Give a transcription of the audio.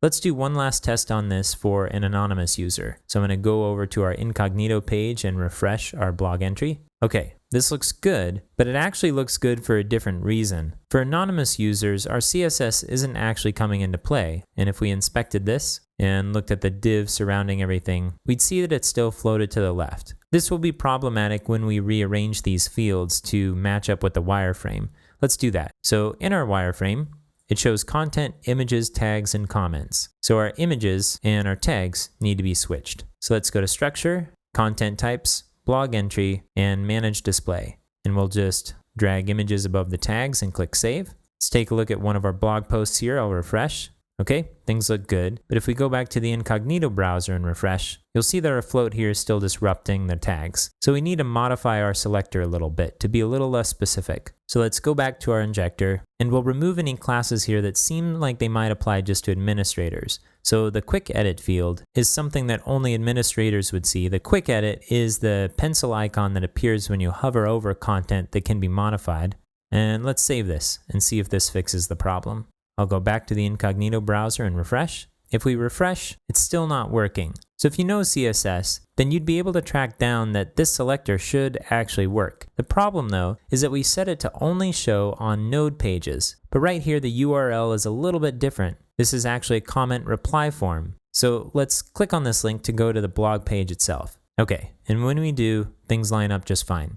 Let's do one last test on this for an anonymous user. So I'm going to go over to our incognito page and refresh our blog entry. Okay, this looks good, but it actually looks good for a different reason. For anonymous users, our CSS isn't actually coming into play, and if we inspected this and looked at the div surrounding everything, we'd see that it's still floated to the left. This will be problematic when we rearrange these fields to match up with the wireframe. Let's do that. So in our wireframe, it shows content, images, tags, and comments. So our images and our tags need to be switched. So let's go to Structure, Content Types, Blog Entry, and Manage Display. And we'll just drag images above the tags and click Save. Let's take a look at one of our blog posts here. I'll refresh. Okay, things look good. But if we go back to the incognito browser and refresh, you'll see that our float here is still disrupting the tags. So we need to modify our selector a little bit to be a little less specific. So let's go back to our injector and we'll remove any classes here that seem like they might apply just to administrators. So the quick edit field is something that only administrators would see. The quick edit is the pencil icon that appears when you hover over content that can be modified. And let's save this and see if this fixes the problem. I'll go back to the incognito browser and refresh. If we refresh, it's still not working. So if you know CSS, then you'd be able to track down that this selector should actually work. The problem though, is that we set it to only show on node pages. But right here, the URL is a little bit different. This is actually a comment reply form. So let's click on this link to go to the blog page itself. Okay, and when we do, things line up just fine.